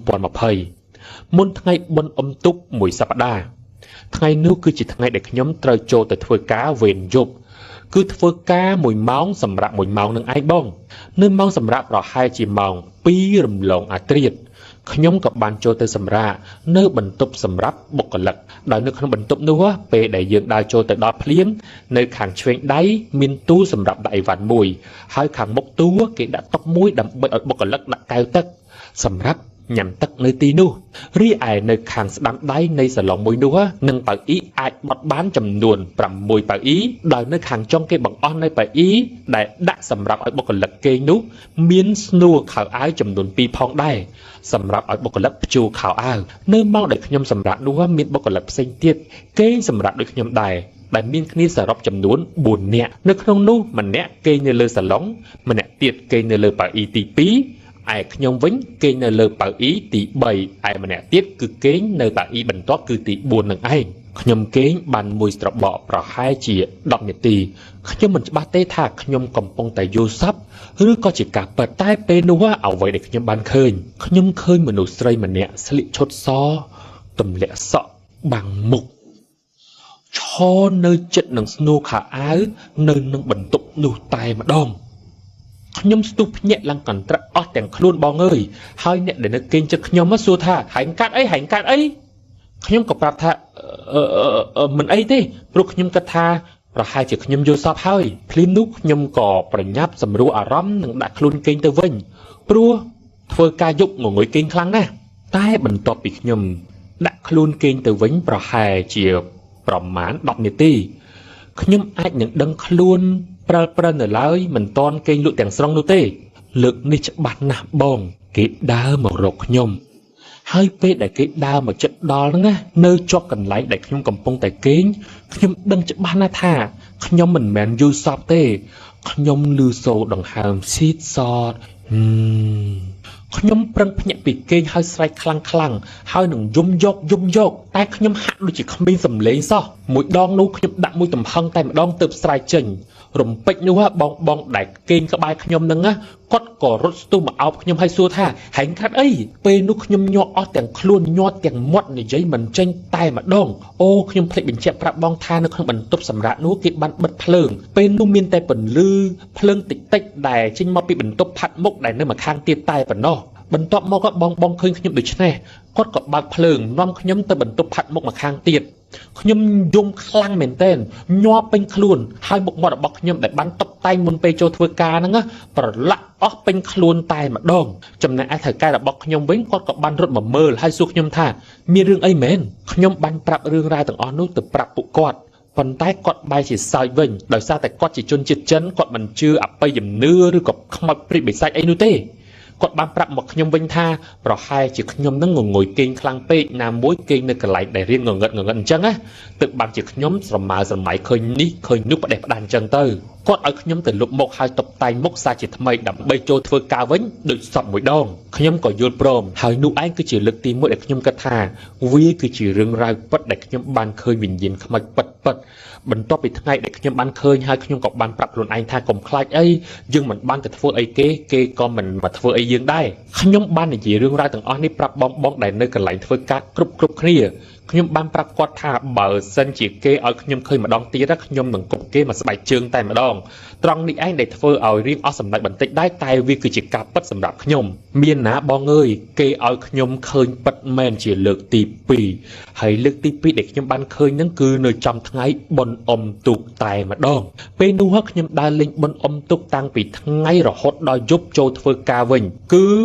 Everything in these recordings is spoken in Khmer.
ปอนมาเพยมุนไงบนอมตุกมวยสัปดาห์ไงนู้คือจิตไงเด็กย้อมเตยโจแต่ทวยกาเวนยุบคือทวยกามวยเมาส์สำหรับมวยเมาส์หนึ่งไอ้บ้องเนื้อเมาส์สำหรับเราให้จีเมาปีรำลงอาเตรียดขย่มกับบานโจเตสำราเนื้อบรรทุบสำรับบกหลักโดยเนื้อขนมบรรทุบนัวเปย์ได้ยืนดาวโจเตดอเพลี้ยมเนื้อขังเชงได้มินตู้สำรับได้หวานมวยให้ขังบกตัวเกดัดตกมวยดำเบิดบกหลักดักไก่ตักสำรับnhằm tắc nơi tì nu ri ai nơi khang đám đáy nơi sờ lòng mùi núa nâng bảo ý ai bật bán chầm nuồn bầm mùi bảo ý đòi nơi khang trong cái bằng on nơi bảo ý đại đã sầm rạp ở bậc lật cây nút miến snu khảo ái chầm nuồn pi phong đai sầm rạp ở bậc lật chu khảo ao nơi mau để nhom sầm rạp núa miến bậc lật xanh tiết cây sầm rạp được nhom đài đại miên khi sờ rập chầm nuồn buồn nẹt nơi không nu mình nẹt cây nơi lơ sờ lóng mình nẹt tiệt cây nơi lơ bảo ý tì pí ai nhom vĩnh cây nơi lơ bảo ý tỷ bảy ai mà nè tiếp cứ kế nơi bảo ý bẩn toát cứ tỷ buồn nằng ai nhom kế bàn mùi sập bọ bảo hai chỉ đọc nhật tỷ nhom mình ba tê thạc nhom cầm pong tài vô sắp hứa có chỉ cả bật tai pe núa ao vậy để nhom bàn khơi nhom khơi mà nụ sray mà nè slit chốt so tầm lẹ sọ bằng mục cho nơi trận nằng snow khả áo nơi nằng bẩn tục nụ tai mà đom nhom stup nhẹ lăng cẩn trắc ótแต่งครูนบองเอ้ยให้เนี่ยเดี๋ยวนึกเก่งจะขยมมาสู้ท่าหายกัดไอ้ขยมกับปรับท่ามันไอ้เต้ปลุกขยมกระทาประหายจะขยมโยซาบให้พลินุกขยมก่อประยับสำรูอารมณ์หนึ่งดักครูนเก่งเตวิญปลัวเฟื่อกายุกงงวยเก่งครั้งนะใต้บรรทบปีขยมดักครูนเก่งเตวิญประหายเจียประมาณดอกเนตีขยมไอ้หนึ่งดังครูนประเนอเลยมันตอนเก่งลุแต่งสรงดูเต้เลือกนิจบัตรหนักบองเกดดาวมารกขยมให้เป็ดได้เกดดาวมาจัดดอลนะเนื้อจอกกันไหลได้ขยมกำปงแต่เก่งขยมดังจัดบ้านนาธาขยมเหมือนแมนยูซอฟเต้ขยมลือโซดังหามซีดซอดขยมปรังพญปีเก่งให้ใส่คลังให้หนึ่งยุ่มโยกแต่ขยมหักดูจิขมิ้นสำเร็จซะมวยดองนู้ขยมดักมวยต่ำพังแต่มาดองเติบใส่เจนรมเป็ดนัวบองได้เก่งกระบายขยมนึงนะก็ก่อรถตู้มาเอาขยมให้สู้ท่าหายคัดเอ้ยเป็นนุขยมยออแต่งคล้วนยอแต่งมดในใจมันเจนตายมาดองโอ้ขยมเพลงเป็นเจ็บประบองท่าในข้างบนตบสำระนู้กิบันบัดเพลิงเป็นนุ่มมินแต่ปนลือเพลิงติดเต็กได้จิงมาปีเป็นตบพัดมกได้เนื้อมาข้างตีตายปนนอบรรทบมก็บองเคยขยมดุชแน่ก็กับบางเพลิงน้อมขยมแต่บรรทบพัดมกมาข้างตีขยมยุ่มคลั่งเหม็นเต้นย่อเป็นคลุนให้บกมอดบอกขยมแต่บันตบไตมุนไปโจทเวกานั่งะปรละออกเป็นคลุนตายมาดองจำนวนไอ้ถ่ายกายบอกขยมเว้งก็กับบันรถมาเมิลให้สู้ขยมท่ามีเรื่องไอ้เหม็นขยมบันปรับเรื่องรายต่างอ่อนนู้แต่ปรับปุกอดปันใต้กอดใบสีสายเว้งโดยซาแต่กอดจีจนจิตจันกอดมันเชื่ออับไปย่ำเนื้อหรือกับขมับปริบใส่ไอ้นูเต้กดบางปรับหมกขยมเวงท่าเพราะให้จิขยมนั่งงงเก่งคลังเป๊ะนามวยเก่งในกระไหลได้เรียนงงจังอะตึกบางจิขยมสมัยเคยนุบประเด็นประดานจังเตอร์กดเอาขยมแต่ลุกหมกให้ตบไตมกซาจิทำไมดับใบโจทเวกาเว้นโดยสับมวยดองขยมก่อโยนโปรมหายนุไอ้คือจีลึกตีมวยเด็กขยมกระทาวีคือจีเรื่องราวปัดเด็กขยมบานเคยวิญญาณขมัยปัดบรรทบไปทั้งไงเด็กขยมบานเคยให้ขยมกับบานปรับหลุนไอ้ท่ากลมคลายไอ้ยังเหมือนบานแต่ทเวไอ้เก๋ก็มันมาทเวไอ้ยังได้ขยมบ้านในจีเรื่องราวต่างอ้อนนี่ปรับบองได้ในกันไหลทเวกากรุบเคลียขยมบ้านปรับกอดท่าเบอร์เส้นจีเกเอาขยมเคยมาดองตีรักขยมหนึ่งกบเกมาสบายเชิงแต่มาดองตรองนี่ไอ้เด็กทเวเอาเรียงเอาสำหรับบันทึกได้ตายวิคือจีกาปัดสำหรับขยมเมียนนะบองเอ้ยเกเอาขยมเคยปัดแมนจีเลือกตีปีให้เลือกตีปีเด็กขยมบ้านเคยนั่นคือในจำทั้งไงบนอมตุกตายมาดองเป็นนูฮักขยมได้เล็งบนอมตุกตั้งปีทั้งไงรอฮดดอยยุบโจทเวกาเวงคือ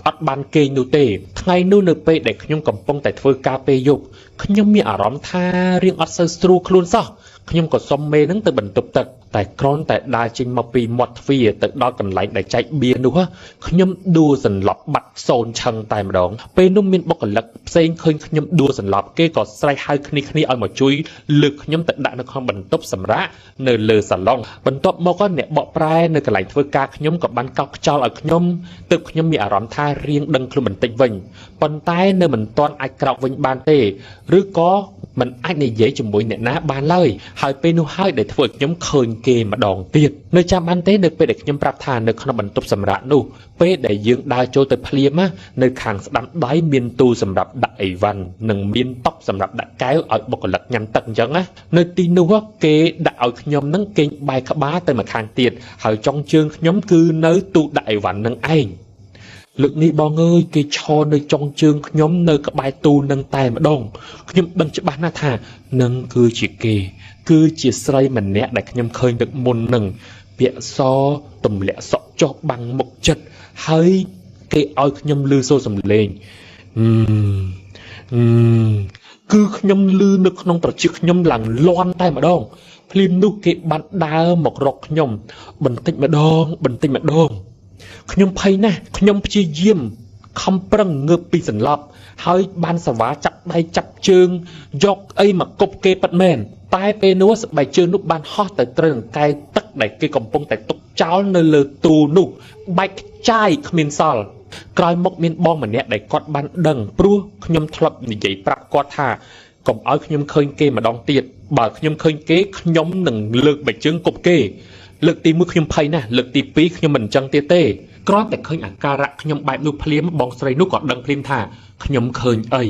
อัดบานเกยนูเต้ไงนู่นเนเปเด็กขยมกำปงแต่ทเวกาเปยุกขยมมีอารมณ์ท่าเรียงอัดเซสตรูคลุนซะขยมกดซอมเมนั่งแต่บรรทุบตักแต่ครอนแต่ได้จริงมาปีหมดฟีแต่ดอกันไหลได้ใจเบียนูฮะขยมดูสันหลับบัดโซนชังตายมาดองเป็นนุ่มมินบอกกันลักเซ็งเคยขยมดูสันหลับเกยกอดใส่ให้คณีเอามาจุยลึกขยมแต่ได้ในความบรรทุบสำระเนเลอสันลองบรรทุบมอก็เนี่ยบอกปลายในกันไหลทเวกาขยมกับบันเกาเจ้าเอาขยมตึกขยมมีอารมณ์ท่าเรียงดังคลุมันติดวิญปนใต้เนเหมือนตอนไอกราววิญบานเตหรือก็มันไอในเย่จมวยเนี่ยนะบานเลย ហើយពេលនោះហើយដែលធ្វើឲ្យខ្ញុំឃើញគេម្ដងទៀតនៅចាំបានទេនៅពេលដែលខ្ញុំប្រាប់ថានៅក្នុងបន្ទប់សម្រាប់នោះពេលដែលយើងដើរចូលទៅភ្លាមនៅខាងស្ដាំដៃមានទូសម្រាប់ដាក់អីវ៉ាន់និងមានតុសម្រាប់ដាក់កែវឲ្យបុគ្គលិកញ៉ាំទឹកអញ្ចឹងណានៅទីនោះគេដាក់ឲ្យខ្ញុំនឹងគេងបែរក្បាលទៅម្ខាងទៀតហើយចុងជើងខ្ញុំគឺនៅទូដាក់អីវ៉ាន់នឹងឯងលើកនេះបងអើយគេឈរនៅចុងជើងខ្ញុំនៅក្បែរទូនឹងតែម្ដងខ្ញុំដឹងច្បាស់ណាស់ថានឹងគឺជាគេគឺជាស្រីម្នាក់ដែលខ្ញុំឃើញទឹកមុននឹងពាក់សទម្លាក់សក់ចុះបាំងមុខចិត្តហើយគេឲ្យខ្ញុំលឺសូរសំឡេងគឺខ្ញុំលឺនៅក្នុងត្រចៀកខ្ញុំឡើងលាន់តែម្ដងភ្លាមនោះគេបានដើរមករកខ្ញុំបន្តិចម្ដងខ្ញុំភ័យណាស់ខ្ញុំព្យាយាមខំប្រឹងងើបពីសន្លប់ហើយបានសវ៉ាចាប់ដៃចាប់ជើងយកអីមកគប់គេប៉ិតមែនតែពេលនោះស្បែកជើងនោះបានហោះទៅត្រូវនឹងកែវទឹកដែលគេកំពុងតែទុកចោលនៅលើទូនោះបែកខ្ចាយគ្មានសល់ក្រោយមកមានបងម្នាក់ដែលគាត់បានដឹងព្រោះខ្ញុំធ្លាប់និយាយប្រាប់គាត់ថាកុំឲ្យខ្ញុំឃើញគេម្ដងទៀតបើខ្ញុំឃើញគេខ្ញុំនឹងលើកបែកជើងគប់គេលើកទី1ខ្ញុំភ័យណាស់លើកទី2ខ្ញុំមិនអញ្ចឹងទៀតទេគ្រាន់តែឃើញអាការៈខ្ញុំបែបនោះភ្លាមបងស្រីនោះក៏ដឹងភ្លាមថាខ្ញុំឃើញអី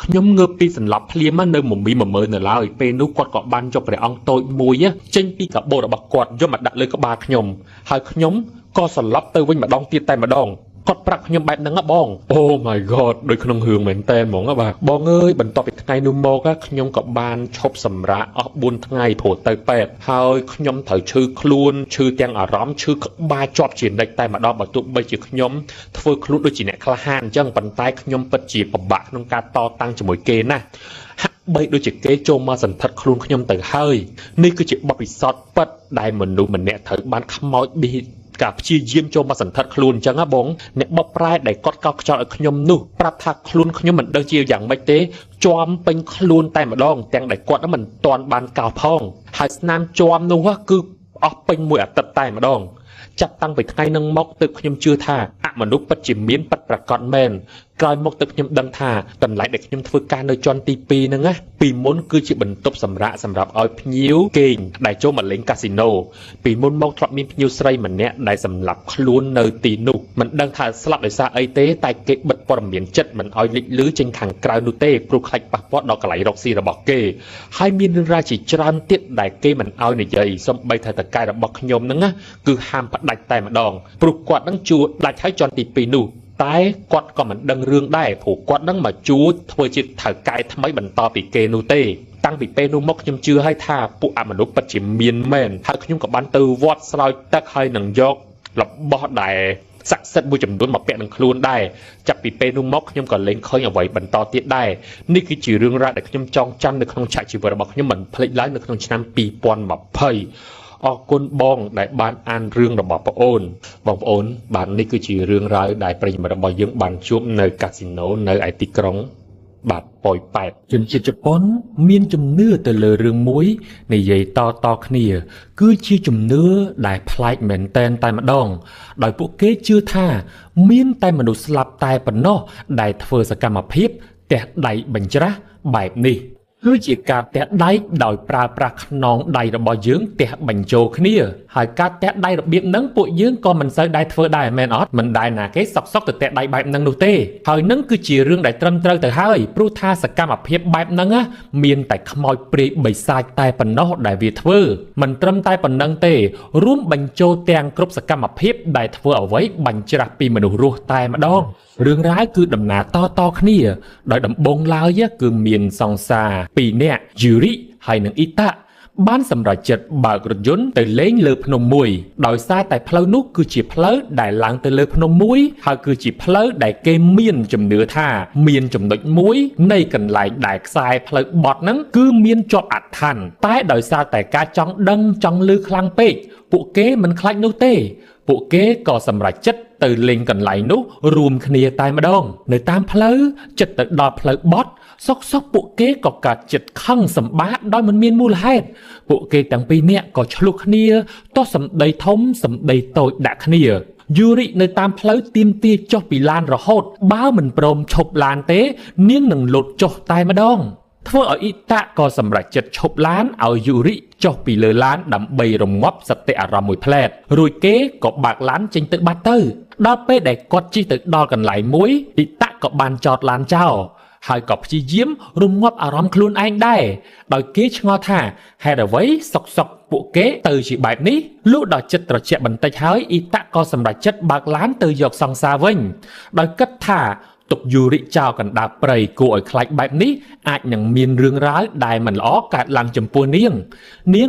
ខ្ញុំងើបពីសន្លប់ភ្លាមនៅមមីមមើនៅឡើយពេលនោះគាត់ក៏បានយកព្រះអង្គតូចមួយចេញពីកាបូបរបស់គាត់យកមកដាក់លើក្បាលខ្ញុំហើយខ្ញុំក៏សន្លប់ទៅវិញម្ដងទៀតតែម្ដងគាត់ប្រាប់ខ្ញុំបែបហ្នឹងបង Oh my god ដូចក្នុងរឿងមែនតើហ្មងបាទបងអើយបន្ទាប់ពីថ្ងៃនោះមកខ្ញុំក៏បានឈប់សម្រាកអស់4ថ្ងៃព្រោះទៅពេទ្យហើយខ្ញុំត្រូវឈឺខ្លួនឈឺទាំងអារម្មណ៍ឈឺក្បាលជាប់ជានិច្ចតែម្ដងបើទោះបីជាខ្ញុំធ្វើខ្លួនដូចជាអ្នកក្លាហានអញ្ចឹងប៉ុន្តែខ្ញុំពិតជាពិបាកក្នុងការតតាំងជាមួយគេណាហាក់បីដូចជាគេចូលមកសន្ធិដ្ឋខ្លួនខ្ញុំទៅហើយនេះគឺជាបទពិសោធន៍ពិតដែលមនុស្សម្នាក់ត្រូវបានខ្មោចប៊ីការព្យាយាមចូលមកសន្ធិដ្ឋខ្លួនអញ្ចឹងណាបងអ្នកបបប្រែដែលគាត់កោតខ្ចោលឲ្យខ្ញុំនោះប្រាប់ថាខ្លួនខ្ញុំមិនដឹងជាយ៉ាងម៉េចទេជាប់ពេញខ្លួនតែម្ដងទាំងដែលគាត់មិនទាន់បានកោសផងហើយស្នាមជាប់នោះគឺអស់ពេញមួយអាទិត្យតែម្ដងចាប់តាំងពីថ្ងៃនឹងមកទើបខ្ញុំជឿថាអមនុស្សពិតជាមានពិតប្រាកដមែនក្រោយមកទើបខ្ញុំដឹងថាកន្លែងដែលខ្ញុំធ្វើការនៅជាន់ទី2ហ្នឹងណាពីមុនគឺជាបន្ទប់សម្រាប់ឲ្យភ្ញៀវគេងដែលចូលមកលេងកាស៊ីណូពីមុនមកធ្លាប់មានភ្ញៀវស្រីម្នាក់ដែលសម្លាប់ខ្លួននៅទីនោះមិនដឹងថាស្លាប់ដោយសារអីទេតែគេបិទព័ត៌មានចិត្តមិនឲ្យលេចលឺចេញខាងក្រៅនោះទេព្រោះខ្លាចប៉ះពាល់ដល់កន្លែងរកស៊ីរបស់គេហើយមានរឿងរ៉ាវជាច្រើនទៀតដែលគេមិនឲ្យនិយាយសូម្បីតែតកែរបស់ខ្ញុំហ្នឹងណាគឺហាមផ្ដាច់តែម្ដងព្រោះគាត់នឹងជួដាច់ហើយជាន់ទី2នោះតែគាត់ក៏មិនដឹងរឿងដែរព្រោះគាត់នឹងមកជួធ្វើជាថៅកែថ្មីបន្តពីគេនោះទេតាំងពីពេលនោះមកខ្ញុំជឿហើយថាពួកអមនុស្សពិតជាមានមែនហើយខ្ញុំក៏បានទៅវត្តស្រោចទឹកហើយនឹងយករបស់ដែលស័ក្តិសិទ្ធិមួយចំនួនមកពាក់នឹងខ្លួនដែរចាប់ពីពេលនោះមកខ្ញុំក៏លែងឃើញអ្វីបន្តទៀតដែរនេះគឺជារឿងរ៉ាវដែលខ្ញុំចងចាំនៅក្នុងឆាកជីវិតរបស់ខ្ញុំមិនភ្លេចឡើយនៅក្នុងឆ្នាំ2020អរគុណបងដែលបានអានរឿងរបស់បងប្អូនបាទនេះគឺជារឿងរ៉ាវដែលប្រិយមិត្តរបស់យើងបានជួបនៅកាស៊ីណូនៅឯទីក្រុងបាទប៉ោយប៉ែតជនជាតិជប៉ុនមានជំនឿទៅលើរឿងមួយនិយាយតគ្នាគឺជាជំនឿដែលប្លែកមែនតែម្ដងដោយពួកគេជឿថាមានតែមនុស្សស្លាប់តែប៉ុណ្ណោះដែលធ្វើសកម្មភាពទះដៃបញ្ច្រាសបែបនេះគឺជាការទះដៃដោយប្រើប្រាស់ខ្នងដៃរបស់យើងទះបញ្ចូលគ្នាហើយការទះដៃរបៀបហ្នឹងពួកយើងក៏មិនសូវដែរធ្វើដែរមែនអត់មិនដែរណាគេសុកទៅទះដៃបែបហ្នឹងនោះទេហើយនឹងគឺជារឿងដែលត្រឹមត្រូវទៅហើយព្រោះថាសកម្មភាពបែបហ្នឹងមានតែខ្មោចព្រាយបិសាចតែប៉ុណ្ណោះដែលវាធ្វើមិនត្រឹមតែប៉ុណ្្នឹងទេរួមបញ្ចូលទាំងគ្រប់សកម្មភាពដែលធ្វើអ្វីបញ្ច្រាស់ពីមនុស្សរស់តែម្ដងរឿងរ៉ាវគឺដំណើរតគ្នាដោយដំបូងឡើយគឺមានសង្សារ2នាក់យូរីហើយនិងអ៊ីតាបានសម្រេចចិត្តបើករថយន្តទៅលេងលើភ្នំមួយដោយសារតែផ្លូវនោះគឺជាផ្លូវដែលឡើងទៅលើភ្នំមួយហើយគឺជាផ្លូវដែលគេមានជំនឿថាមានចំណុចមួយនៃកន្លែងដែលខ្សែផ្លូវបត់ហ្នឹងគឺមានជាប់អថ័ន្នតែដោយសារតែការចង់ដឹងចង់ឮខ្លាំងពេកពួកគេមិនខ្លាចនោះទេពួកគេក៏សម្រេចចិត្តទៅលេងកន្លែងនោះរួមគ្នាតែម្ដងនៅតាមផ្លូវចិត្តទៅដល់ផ្លូវបត់សុកពួកគេក៏កាត់ចិត្តខឹងសម្បារដោយមិនមានមូលហេតុពួកគេទាំងពីរនាក់ក៏ឆ្លោះគ្នាតោះសម្ដីធំសម្ដីតូចដាក់គ្នាយូរីនៅតាមផ្លូវទៀមទាចុះពីឡានរហូតបើមិនព្រមឈប់ឡានទេនាងនឹងលោតចុះតែម្ដង ធ្វើឲ្យអ៊ីតាក៏សម្រេចចិត្តឈប់ឡានឲ្យយូរិចុះពីលើឡានដើម្បីរងាប់សតិអារម្មណ៍មួយផ្លែតរួចគេក៏បើកឡានចេញទៅបាត់ទៅដល់ពេលដែលគាត់ជិះទៅដល់កន្លែងមួយអ៊ីតាក៏បានចតឡានចោលហើយក៏ព្យាយាមរងាប់អារម្មណ៍ខ្លួនឯងដែរដោយគេឆ្ងល់ថាហេតុអ្វីសុកពួកគេទៅជាបែបនេះលុះដល់ចិត្តត្រជាក់បន្តិចហើយអ៊ីតាក៏សម្រេចចិត្តបើកឡានទៅយកសង្សារវិញដោយគិតថាទុកយូរិចោលកណ្ដាប់ព្រៃគួរឲ្យខ្លាចបែបនេះអាចនឹងមានរឿងរ៉ាវដែលមិនល្អកើតឡើងចំពោះនាង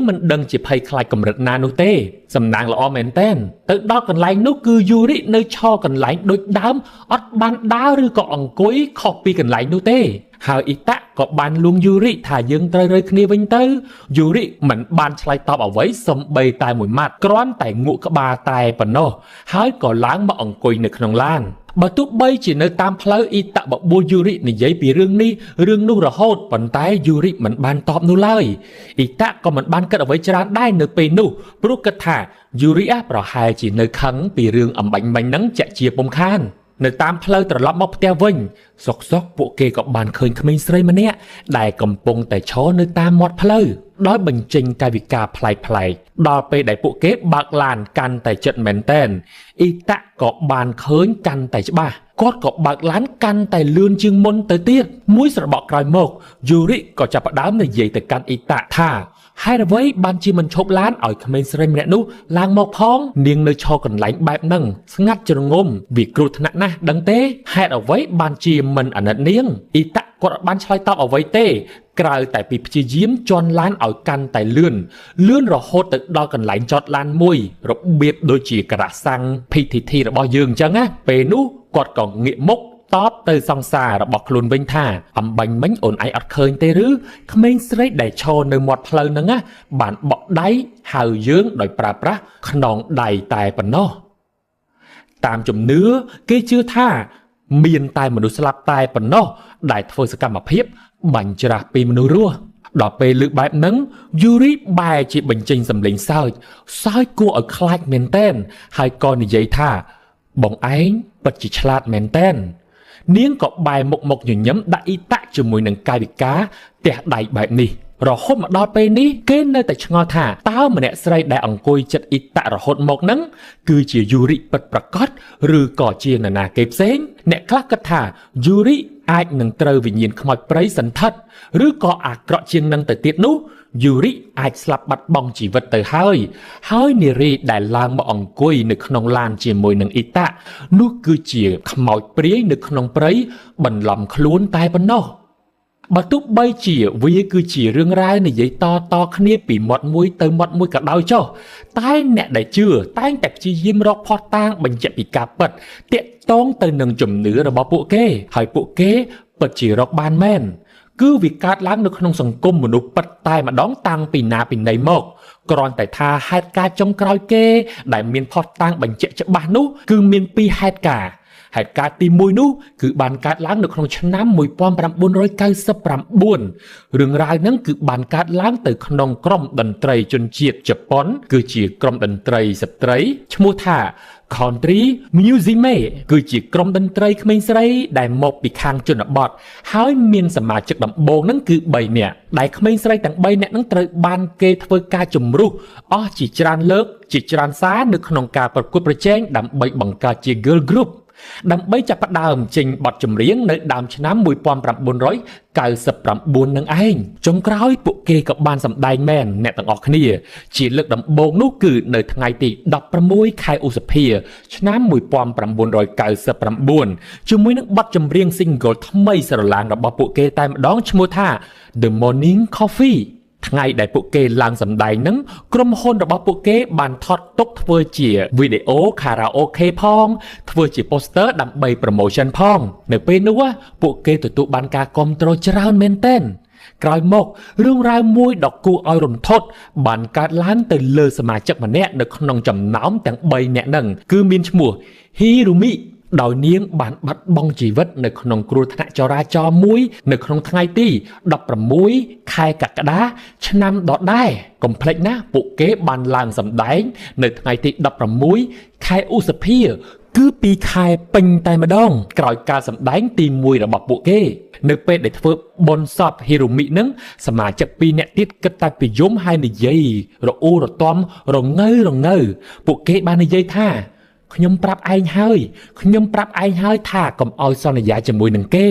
មិនដឹងជាភ័យខ្លាចកម្រិតណានោះទេសំណាងល្អមែនទែនទៅដល់កន្លែងនោះគឺយូរិនៅឈរកន្លែងដូចដើមអត់បានដើរឬក៏អង្គុយខុសពីកន្លែងនោះទេហើយអ៊ីតាក៏បានលួងយូរិថាយើងត្រូវរើគ្នាវិញទៅយូរិមិនបានឆ្លើយតបអ្វីសូម្បីតែមួយម៉ាត់គ្រាន់តែងក់ក្បាលតែប៉ុណ្ណោះហើយក៏ឡើងមកអង្គុយនៅក្នុងឡានបើទោះបីជានៅតាមផ្លូវអ៊ីតាបបួលយូរិនិយាយពីរឿងនេះរឿងនោះរហូតប៉ុន្តែយូរិមិនបានតបនោះឡើយអ៊ីតាក៏មិនបានគិតអ្វីច្រើនដែរនៅពេលនោះព្រោះគិតថាយូរិប្រហែលជានៅខឹងពីរឿងអំបញ្ញមិញហ្នឹងចាក់ជាពុំខាននៅតាមផ្លូវត្រឡប់មកផ្ទះវិញសុកពួកគេក៏បានឃើញក្មេងស្រីម្នាក់ដែលកំពុងតែឈរនៅតាមមាត់ផ្លូវដោយបញ្ចេញកាយវិការប្លែកដល់ពេលដែលពួកគេបើកឡានកាន់តែជិតមែនទែនអ៊ីតាក៏បានឃើញកាន់តែច្បាស់គាត់ក៏បើកឡានកាន់តែលឿនជាងមុនទៅទៀតមួយស្របក់ក្រោយមកយូរិក៏ចាប់ផ្ដើមនិយាយទៅកាន់អ៊ីតាថាហេតុអ្វីបានជាមិនឈប់ឡានឲ្យក្មេងស្រីម្នាក់នោះឡើងមកផងនាងនៅឈរកន្លែងបែបហ្នឹងស្ងាត់ជ្រងំវាគ្រោះថ្នាក់ណាស់ដឹងទេហេតុអ្វីបានជាមិនអាណិតនាងអ៊ីតាគាត់អត់បានឆ្លើយតបអ្វីទេក្រៅតែពីព្យាយាមជន់ឡានឲ្យកាន់តែលឿនរហូតទៅដល់កន្លែងចតឡានមួយរបៀបដូចជាការ៉ាសាំង PTT របស់យើងអញ្ចឹងណាពេលនោះគាត់ក៏ងាកមុខតបទៅសង្សាររបស់ខ្លួនវិញថាអំបញ្ញមិញអូនឯងអត់ឃើញទេឬក្មេងស្រីដែលឈរនៅមាត់ផ្លូវហ្នឹងណាបានបក់ដៃហៅយើងដោយប្រើប្រាស់ខ្នងដៃតែប៉ុណ្ណោះតាមជំនឿគេជឿថាមានតែមនុស្សស្លាប់តែប៉ុណ្ណោះដែលធ្វើសកម្មភាពបាញ់ច្រាស់ពីមនុស្សរស់ដល់ពេលលើកបែបហ្នឹងយូរិបែរជាបញ្ចេញសម្លេងសើចគួរឲ្យខ្លាចមែនតែនហើយក៏និយាយថាបងឯងពិតជាឆ្លាតមែនតែននាងក៏បែរមុខមកញញឹមដាក់អ៊ីតាជាមួយនឹងកាយវិការទះដៃបែបនេះរហូតមកដល់ពេលនេះគេនៅតែឆ្ងល់ថាតើម្នាក់ស្រីដែលអង្គុយចិត្តអ៊ីតារហូតមកហ្នឹងគឺជាយូរិពិតប្រាកដឬក៏ជានរណាគេផ្សេងអ្នកខ្លះគិតថាយូរិអាចនឹងត្រូវវិញ្ញាណខ្មោចព្រៃសន្ធិដ្ឋឬក៏អាក្រក់ជាងនឹងទៅទៀតនោះយូរិអាចស្លាប់បាត់បង់ជីវិតទៅហើយនារីដែលឡើងមកអង្គុយនៅក្នុងឡានជាមួយនឹងអ៊ីតានោះគឺជាខ្មោចព្រាយនៅក្នុងព្រៃបន្លំខ្លួនតែប៉ុណ្ណោះបើទោះបីជាវាគឺជារឿងរ៉ាវនិយាយតគ្នាពីមាត់មួយទៅមាត់មួយក៏ដោយចុះតែអ្នកដែលជឿតែងតែព្យាយាមរកភស្តុតាងបញ្ជាក់ពីការពិតទាក់ទងទៅនឹងជំនឿរបស់ពួកគេហើយពួកគេពិតជារកបានមែនគឺវាកើតឡើងនៅក្នុងសង្គមមនុស្សពិតតែម្ដងតាំងពីណាពីណីមកគ្រាន់តែថាហេតុការណ៍ចុងក្រោយគេដែលមានភស្តុតាងបញ្ជាក់ច្បាស់នោះគឺមានពីរហេតុការណ៍ទី1នោះគឺបានកើតឡើងនៅក្នុងឆ្នាំ1999រឿងរ៉ាវហ្នឹងគឺបានកើតឡើងទៅក្នុងក្រុមតន្ត្រីជនជាតិជប៉ុនគឺជាក្រុមតន្ត្រីស្ត្រីឈ្មោះថា Country Musume គឺជាក្រុមតន្ត្រីក្មេងស្រីដែលមកពីខាងជនបទហើយមានសមាជិកដំបូងហ្នឹងគឺ3នាក់ដែលក្មេងស្រីទាំង3នាក់ហ្នឹងត្រូវបានគេធ្វើការជំរុះអស់ជាច្រើនលើកជាច្រើនសារនៅក្នុងការប្រកួតប្រជែងដើម្បីបង្កើតជា girl group ដើម្បីចាប់ផ្ដើមចេញបទចម្រៀងនៅដើមឆ្នាំ1999នឹងឯងចុងក្រោយពួកគេក៏បានសម្ដែងមែនអ្នកទាំងអស់គ្នាជាលើកដំបូងនោះគឺនៅថ្ងៃទី16ខែឧសភាឆ្នាំ1999ជាមួយនឹងបទចម្រៀង single ថ្មីស្រឡាងរបស់ពួកគេតែម្ដងឈ្មោះថា The Morning Coffeeថ្ងៃដែលពួកគេឡើងសម្ដែងហ្នឹងក្រុមហ៊ុនរបស់ពួកគេបានថតទុកធ្វើជាវីដេអូខារ៉ាអូខេផងធ្វើជា poster ដើម្បី promotion ផងនៅពេលនោះពួកគេទទួលបានការគាំទ្រច្រើនមែនទែនក្រោយមករឿងរ៉ាវមួយដ៏គួរឲ្យរន្ធត់បានកើតឡើងទៅលើសមាជិកម្នាក់នៅក្នុងចំណោមទាំង3នាក់ហ្នឹងគឺមានឈ្មោះ Hirumi ដោយនាងបានបាត់បង់ជីវិតនៅក្នុងគ្រោះថ្នាក់ចរាចរណ៍មួយនៅក្នុងថ្ងៃទី16ខែកក្កដាឆ្នាំដដែលកុំភ្លេចណាពួកគេបានឡើងសម្ដែងនៅថ្ងៃទី16ខែឧសភា គឺពីខែពេញតែម្ដងក្រោយការសម្ដែងទី1របស់ពួកគេនៅពេលដែលធ្វើបុណ្យសពហេរ៉ូមីនឹងសមាជិក2នាក់ទៀតគិតតែពីយំហើយនិយាយរអ៊ូរទាំរងើពួកគេបាននិយាយថាខ្ញុំប្រាប់ឯងហើយថាកុំឲ្យសន្យាជាមួយនឹងគេ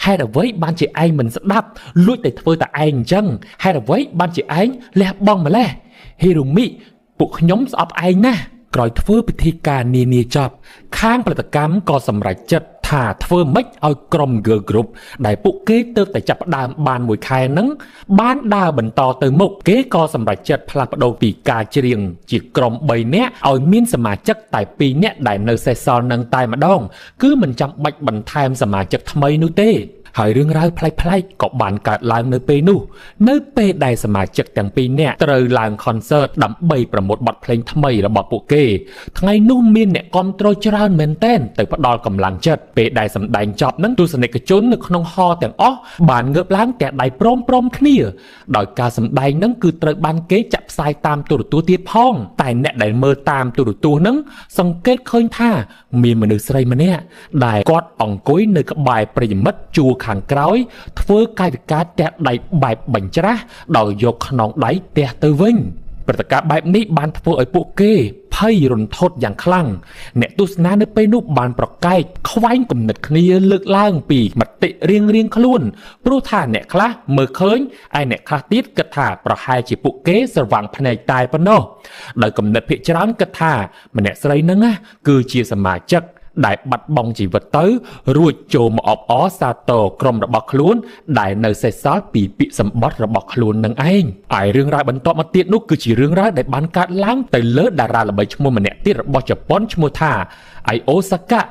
ហេតុអ្វីបានជាឯងមិនស្ដាប់លួចតែធ្វើតែឯងអញ្ចឹងហេតុអ្វីបានជាឯងលះបង់ម្លេះហេរ៉ូមីពួកខ្ញុំស្អប់ឯងណាស់ក្រោយធ្វើពិធីការនានាចប់ខាងផលិតកម្មក៏សម្រេចចិត្តថាធ្វើម៉េចឲ្យក្រុម Girl Group ដែលពួកគេទើបតែចាប់ផ្ដើមបាន1ខែហ្នឹងបានដើរបន្តទៅមុខគេក៏សម្រេចចិត្តផ្លាស់ប្ដូរពីការច្រៀងជាក្រុម3នាក់ឲ្យមានសមាជិកតែ2នាក់ដែលនៅសេសសល់នឹងតែម្ដងគឺមិនចាំបាច់បន្ថែមសមាជិកថ្មីនោះទេហើយរឿងរ៉ាវប្លែកៗក៏បានកើតឡើងនៅពេលនោះនៅពេលដែលសមាជិកទាំង2នាក់ត្រូវឡើង concert ដើម្បីប្រមូលបទភ្លេងថ្មីរបស់ពួកគេថ្ងៃនោះមានអ្នកគាំទ្រច្រើនមែនទែនទៅផ្ដល់កម្លាំងចិត្តពេលដែលសម្ដែងចប់នឹងទស្សនិកជននៅក្នុងហលទាំងអស់បានងើបឡើងតែដៃព្រមគ្នាដោយការសម្ដែងនឹងគឺត្រូវបានគេចាក់ផ្សាយតាមទូរទស្សន៍ទៀតផងតែអ្នកដែលមើលតាមទូរទស្សន៍នឹងសង្កេតឃើញថាមានមនុស្សស្រីម្នាក់ដែលគាត់អង្គុយនៅក្បែរប្រិយមិត្តជួរខាងក្រោយធ្វើកាយវិការទះដៃបែបបញ្ច្រាស់ដោយយកខ្នងដៃទះទៅវិញព្រឹត្តិការណ៍បែបនេះបានធ្វើឲ្យពួកគេភ័យរន្ធត់យ៉ាងខ្លាំងអ្នកទស្សនានៅពេលនោះបានប្រកែកខ្វែងគំនិតគ្នាលើកឡើងពីមតិរៀងខ្លួនព្រោះថាអ្នកខ្លះមើលឃើញឯអ្នកខ្លះទៀតគិតថាប្រហែលជាពួកគេស្រវាំងភ្នែកតែប៉ុណ្ណោះដោយគំនិតភាគច្រើនគិតថាម្នាក់ស្រីហ្នឹងគឺជាសមាជិកដែលបាត់បង់ជីវិតទៅរួចចូលមកអបអរសាទរក្រុមរបស់ខ្លួនដែលនៅសេសសល់ពីពាក្យសម្បត្តិរបស់ខ្លួននឹងឯងហើយរឿងរ៉ាវបន្តមកទៀតនោះគឺជារឿងរ៉ាវដែលបានកើតឡើងទៅលើតារាល្បីឈ្មោះម្នាក់ទៀតរបស់ជប៉ុនឈ្មោះថាអៃអូសាកា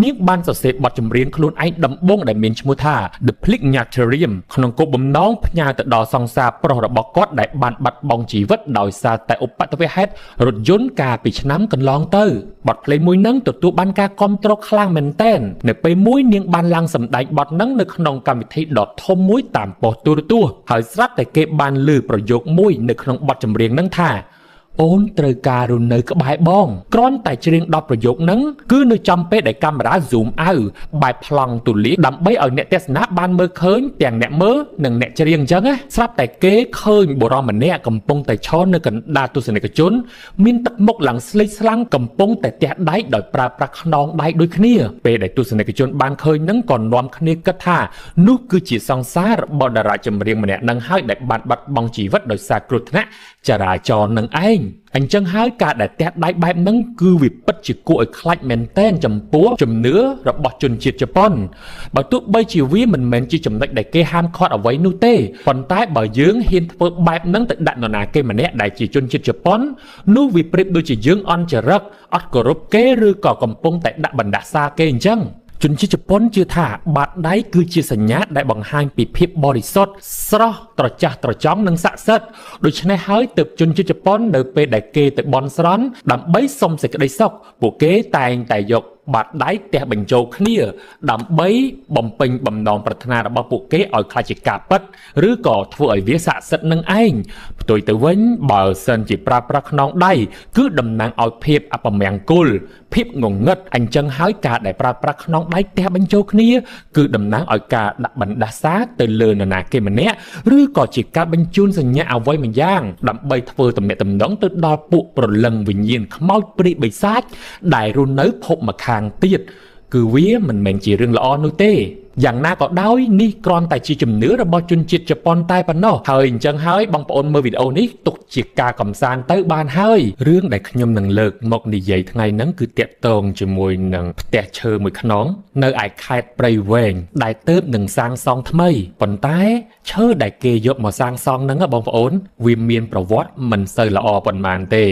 នាងបានសរសេរបទចម្រៀងខ្លួនឯងដំបូងដែលមានឈ្មោះថា The Planetarium ក្នុងគោលបំណងផ្ញើទៅដល់សង្សារប្រុសរបស់គាត់ដែលបានបាត់បង់ជីវិតដោយសារតែឧបទ្ទវហេតុរថយន្តកាលពីឆ្នាំកន្លងទៅបទភ្លេងមួយហ្នឹងទទួលបានការគាំទ្រខ្លាំងមែនទែននៅពេលមួយនាងបានឡើងសម្ដែងបទហ្នឹងនៅក្នុងកម្មវិធីដ៏ធំមួយតាមប៉ុស្តិ៍ទូរទស្សន៍ហើយស្រាប់តែគេបានលើប្រយោគមួយនៅក្នុងបទចម្រៀងហ្នឹងថាអូនត្រូវការរស់នៅក្បែរបងគ្រាន់តែច្រៀង10ប្រយោគហ្នឹងគឺនៅចំពេលដែលកាមេរ៉ា zoom out បែបប្លង់ទូលាយដើម្បីឲ្យអ្នកទស្សនាបានមើលឃើញទាំងអ្នកមើលនិងអ្នកច្រៀងអញ្ចឹងស្រាប់តែគេឃើញបុរសម្នាក់កំពុងតែឈរនៅកណ្ដាលទស្សនិកជនមានទឹកមុខឡើងស្លេកស្លាំងកំពុងតែទះដៃដោយប្រើប្រាស់ខ្នងដៃដូចគ្នាពេលដែលទស្សនិកជនបានឃើញហ្នឹងក៏នាំគ្នាគិតថានោះគឺជាសង្សាររបស់តារាចម្រៀងម្នាក់ហ្នឹងហើយដែលបានបាត់បង់ជីវិតដោយសារគ្រោះថ្នាក់ចរាចរណ៍នឹងឯងអញ្ចឹងហើយការដែលទះដៃបែបហ្នឹងគឺវាពិតជាគួរឲ្យខ្លាចមែនទែនចំពោះជំនឿរបស់ជនជាតិជប៉ុនបើទោះបីជាវាមិនមែនជាចំណុចដែលគេហាមឃាត់អ្វីនោះទេប៉ុន្តែបើយើងហ៊ានធ្វើបែបហ្នឹងទៅដាក់នរណាគេម្នាក់ដែលជាជនជាតិជប៉ុននោះវាប្រៀបដូចជាយើងអន់ចរិតអត់គោរពគេឬក៏កំពុងតែដាក់បណ្ដាសាគេអញ្ចឹងជនជាតិជប៉ុនជឿថាបាតដៃគឺជាសញ្ញាដែលបង្ហាញពីភាពបរិសុទ្ធស្រស់ត្រចះត្រចង់និងស័ក្តិសិទ្ធិដូច្នេះហើយទើបជនជាតិជប៉ុននៅពេលដែលគេទៅបន់ស្រន់ដើម្បីសុំសេចក្តីសុខពួកគេតែងតែយកបាតដៃទះបញ្ចូលគ្នាដើម្បីបំពេញបំណងប្រាថ្នារបស់ពួកគេឲ្យខ្លាចជាការពិតឬក៏ធ្វើឲ្យវាស័ក្តិសិទ្ធិនឹងឯងផ្ទុយទៅវិញបើសិនជាប្រើប្រាស់ខ្នងដៃគឺតំណាងឲ្យភាពអពមង្គលភាពងងឹតអញ្ចឹងហើយការដែលប្រើប្រាស់ខ្នងដៃទះបញ្ចូលគ្នាគឺតំណាងឲ្យការដាក់បណ្ដាសាទៅលើនរណាគេម្នាក់ឬក៏ជាការបញ្ជូនសញ្ញាអ្វីមួយយ៉ាងដើម្បីធ្វើទំនាក់ទំនងទៅដល់ពួកព្រលឹងវិញ្ញាណខ្មោចព្រាយបិសាចដែលរស់នៅភពម្ខាងទៀតគឺវាមិនមែនជារឿងល្អនោះទេយ៉ាងណាក៏ដោយនេះគ្រាន់តែជាជំនឿរបស់ជនជាតិជប៉ុនតែប៉ុណ្ណោះហើយអញ្ចឹងហើយបងប្អូនមើលវីដេអូនេះទុកជាការកំសាន្តទៅបានហើយរឿងដែលខ្ញុំនឹងលើកមកនិយាយថ្ងៃហ្នឹងគឺតាក់ទងជាមួយនឹងផ្ទះឈើមួយខ្នងនៅឯខេត្តព្រៃវែងដែលទើបនឹងសាងសង់ថ្មីប៉ុន្តែឈើដែលគេយកមកសាងសង់ហ្នឹងបងប្អូនវាមានប្រវត្តិមិនសូវល្អប៉ុន្មានទេ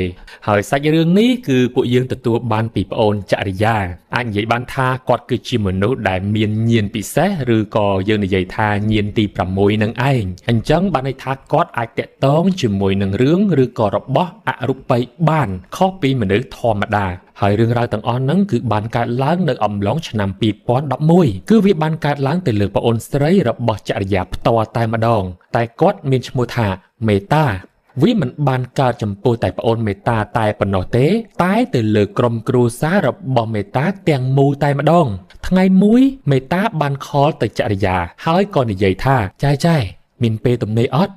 ហើយសាច់រឿងនេះគឺពួកយើងទទួលបានពីប្អូនចរិយាអាចនិយាយបានថាគាត់គឺជាមនុស្សដែលមានញាណពិសេសឬក៏យើងនិយាយថាញាណទី6នឹងឯងអញ្ចឹងបានន័យថាគាត់អាចតាក់ទងជាមួយនឹងរឿងឬក៏របស់អរូបីបានខុសពីមនុស្សធម្មតាហើយរឿងរ៉ាវទាំងអស់ហ្នឹងគឺបានកើតឡើងនៅអំឡុងឆ្នាំ2011គឺវាបានកើតឡើងទៅលើប្អូនស្រីរបស់ចរិយាផ្ទាល់តែម្ដងតែគាត់មានឈ្មោះថាមេតា វាមិនបានកើតចំពោះតែប្អូនមេតាតែប៉ុណ្ណោះទេតែទៅលើក្រុមគ្រួសាររបស់មេតាទាំងមូលតែម្ដងថ្ងៃមួយមេតាបានខលទៅចរិយាហើយក៏និយាយថាចែមានពេលទំនេរអត់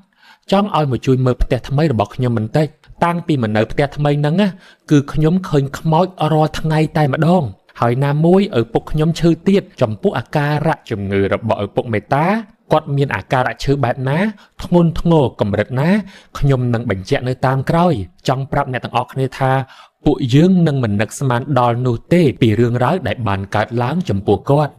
ចង់ឲ្យមកជួយមើលផ្ទះថ្មីរបស់ខ្ញុំបន្តិចតាំងពីមកនៅផ្ទះថ្មីហ្នឹងគឺខ្ញុំឃើញខ្មោចរាល់ថ្ងៃតែម្ដងហើយណាមួយឪពុកខ្ញុំឈឺទៀតចំពោះអាការៈជំងឺរបស់ឪពុកមេតាគាត់មានអាការៈឈឺបែបណាធ្ងន់ធ្ងរកម្រិតណាខ្ញុំនឹងបញ្ជាក់នៅតាមក្រោយចង់ប្រាប់អ្នកទាំងអស់គ្នាថាពួកយើងនឹងមិននឹកស្មានដល់នោះទេពីរឿងរ៉ាវដែលបានកើតឡើងចំពោះគាត់